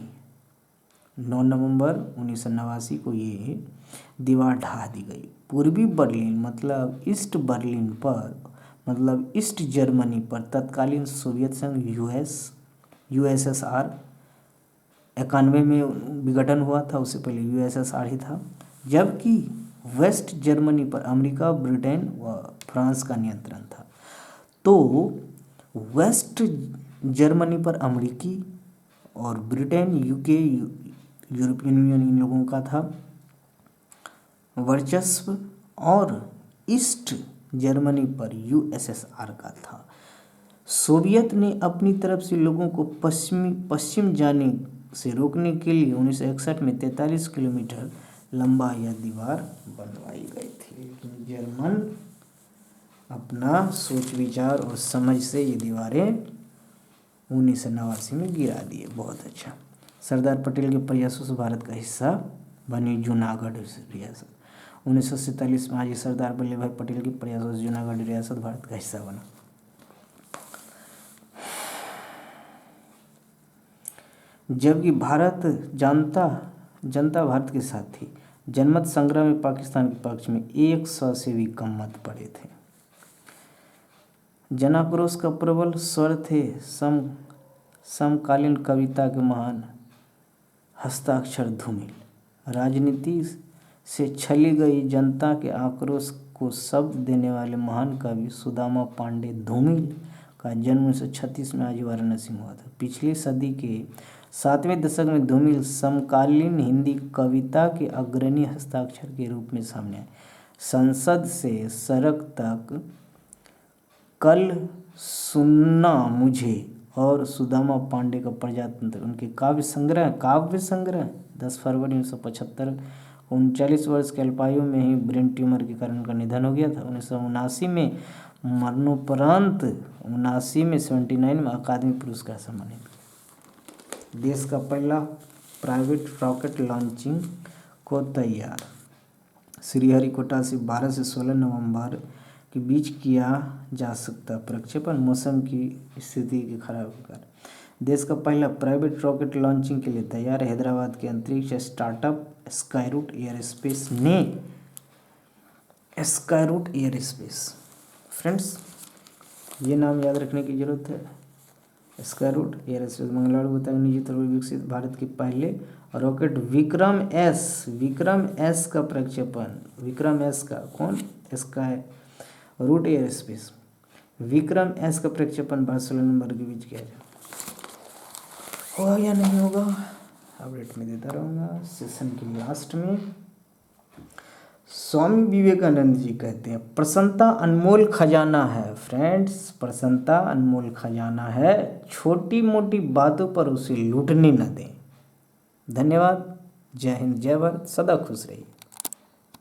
9 नवंबर 1989 को ये दीवार ढहा दी गई। पूर्वी बर्लिन मतलब ईस्ट बर्लिन पर, मतलब ईस्ट जर्मनी पर तत्कालीन सोवियत संघ USSR 91 में विघटन हुआ था, उससे पहले USSR ही था। जबकि वेस्ट जर्मनी पर अमेरिका, ब्रिटेन व फ्रांस का नियंत्रण था। तो वेस्ट जर्मनी पर अमेरिकी और Britain, UK, European union in लोगों का था वर्चस्व, और ईस्ट जर्मनी पर USSR का था। सोवियत ने अपनी तरफ से लोगों को पश्चिम जाने से रोकने के लिए 1961 में 43 किलोमीटर लंबा यह दीवार बनवाई गई थी। लेकिन जर्मन अपना सोच विचार और समझ से ये दीवारें 1989 में गिरा दिए। बहुत अच्छा। सरदार पटेल के प्रयासों से भारत का हिस्सा बनी जूनागढ़ रियासत। 1947 में आज ही सरदार वल्लभ भाई पटेल के प्रयासों से जूनागढ़ रियासत भारत का हिस्सा बना। जबकि जनता भारत के साथ थी। जनमत संग्रह में पाकिस्तान के पक्ष में 100 से भी कम मत पड़े थे। जनाक्रोश का प्रबल स्वर थे समकालीन कविता के महान हस्ताक्षर धूमिल। से छली गई जनता के आक्रोश को शब्द देने वाले महान कवि सुदामा पांडे धूमिल का जन्म 1936 में आज वाराणसी में हुआ था। पिछली सदी के 7वें दशक में धूमिल समकालीन हिंदी कविता के अग्रणी हस्ताक्षर के रूप में सामने आए। संसद से सड़क तक, कल सुनना मुझे और सुदामा पांडे का प्रजातंत्र उनके काव्य संग्रह 10 फरवरी 1975 39 वर्ष के अल्पायु में ही ब्रेन ट्यूमर के कारण उनका निधन हो गया था। 1979 में मरणोपरांत 79 में अकादमी पुरस्कार सम्मानित। देश का पहला प्राइवेट रॉकेट लॉन्चिंग को तैयार। श्रीहरिकोटा से 12 से 16 नवंबर के बीच किया जा सकता प्रक्षेपण, मौसम की स्थिति के खराब कर। देश का पहला प्राइवेट रॉकेट लॉन्चिंग के लिए तैयार। हैदराबाद के अंतरिक्ष स्टार्टअप स्काईरूट एयरस्पेस ने स्काईरूट एयरस्पेस, फ्रेंड्स ये नाम याद रखने की जरूरत है। स्काईरूट एयरस्पेस मंगलवार को बताया निजी तौर पर विकसित भारत के पहले रॉकेट विक्रम एस का प्रक्षेपण। विक्रम एस का कौन? स्काईरूट एयरस्पेस विक्रम एस का प्रक्षेपण 12 नवंबर के बीच किया जाए। होगा या नहीं होगा अपडेट में देता रहूँगा। सेशन के लास्ट में स्वामी विवेकानंद जी कहते हैं प्रसन्नता अनमोल खजाना है। फ्रेंड्स, प्रसन्नता अनमोल खजाना है, छोटी मोटी बातों पर उसे लूटने न दें। धन्यवाद। जय हिंद, जय भारत, सदा खुश रहिए।